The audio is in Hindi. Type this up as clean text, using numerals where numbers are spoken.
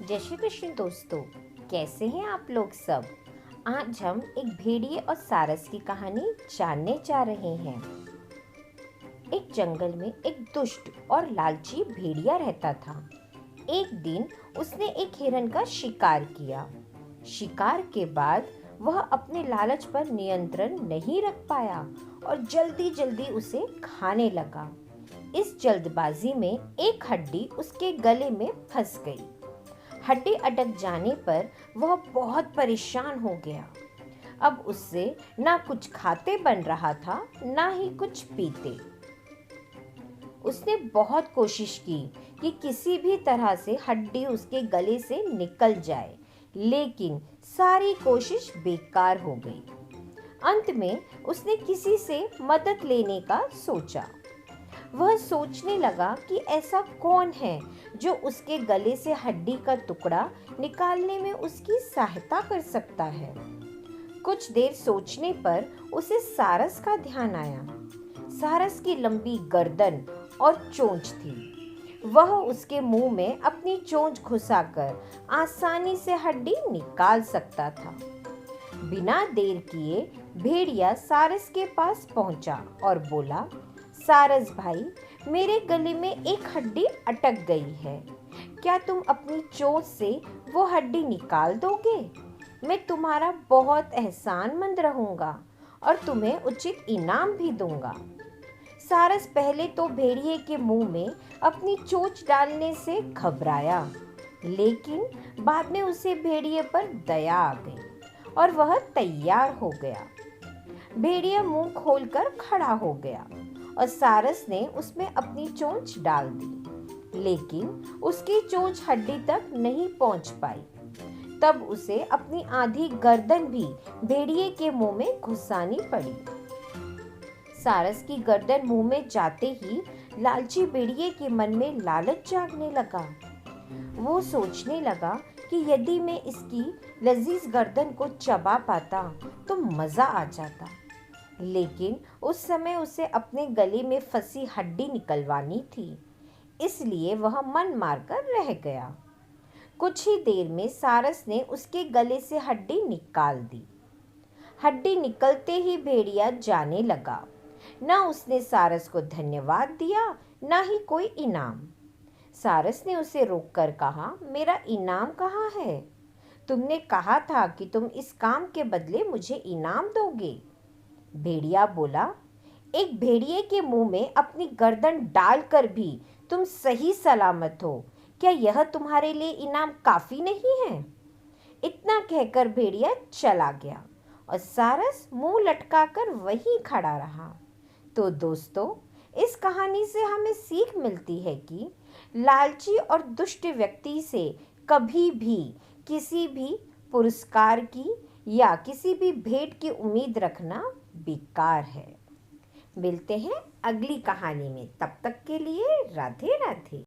जय श्री कृष्ण दोस्तों, कैसे हैं आप लोग सब। आज हम एक भेड़िए और सारस की कहानी जानने जा रहे हैं। एक जंगल में एक दुष्ट और लालची भेड़िया रहता था। एक दिन उसने एक हिरन का शिकार किया। शिकार के बाद वह अपने लालच पर नियंत्रण नहीं रख पाया और जल्दी जल्दी उसे खाने लगा। इस जल्दबाजी में एक हड्डी उसके गले में फंस गई। हड्डी अटक जाने पर वह बहुत परेशान हो गया। अब उससे ना कुछ खाते बन रहा था, ना ही कुछ पीते। उसने बहुत कोशिश की कि किसी भी तरह से हड्डी उसके गले से निकल जाए, लेकिन सारी कोशिश बेकार हो गई। अंत में उसने किसी से मदद लेने का सोचा। वह सोचने लगा कि ऐसा कौन है जो उसके गले से हड्डी का टुकड़ा निकालने में उसकी सहायता कर सकता है। कुछ देर सोचने पर उसे सारस का ध्यान आया। सारस की लंबी गर्दन और चोंच थी। वह उसके मुंह में अपनी चोंच घुसाकर आसानी से हड्डी निकाल सकता था। बिना देर किए भेड़िया सारस के पास पहुंचा और बोला, सारस भाई, मेरे गले में एक हड्डी अटक गई है। क्या तुम अपनी चोंच से वो हड्डी निकाल दोगे? मैं तुम्हारा बहुत एहसानमंद रहूंगा और तुम्हें उचित इनाम भी दूंगा। सारस पहले तो भेड़िए के मुंह में अपनी चोंच डालने से घबराया, लेकिन बाद में उसे भेड़िए पर दया आ गई और वह तैयार हो गया। भेड़िया मुंह खोलकर खड़ा हो गया और सारस ने उसमें अपनी चोंच डाल दी, लेकिन उसकी चोंच हड्डी तक नहीं पहुंच पाई। तब उसे अपनी आधी गर्दन भी भेड़िए के मुंह में घुसानी पड़ी। सारस की गर्दन मुंह में जाते ही लालची भेड़िए के मन में लालच जागने लगा। वो सोचने लगा कि यदि मैं इसकी लजीज गर्दन को चबा पाता तो मजा आ जाता, लेकिन उस समय उसे अपने गले में फंसी हड्डी निकलवानी थी, इसलिए वह मन मारकर रह गया। कुछ ही देर में सारस ने उसके गले से हड्डी निकाल दी। हड्डी निकलते ही भेड़िया जाने लगा। न उसने सारस को धन्यवाद दिया, न ही कोई इनाम। सारस ने उसे रोककर कहा, मेरा इनाम कहाँ है? तुमने कहा था कि तुम इस काम के बदले मुझे इनाम दोगे। भेड़िया बोला, एक भेड़िए के मुंह में अपनी गर्दन डालकर भी तुम सही सलामत हो, क्या यह तुम्हारे लिए इनाम काफी नहीं है? इतना कहकर भेड़िया चला गया और सारस मुंह लटकाकर वहीं खड़ा रहा। तो दोस्तों, इस कहानी से हमें सीख मिलती है कि लालची और दुष्ट व्यक्ति से कभी भी किसी भी पुरस्कार की या किसी भी भेंट की उम्मीद रखना बेकार है। मिलते हैं अगली कहानी में, तब तक के लिए राधे राधे।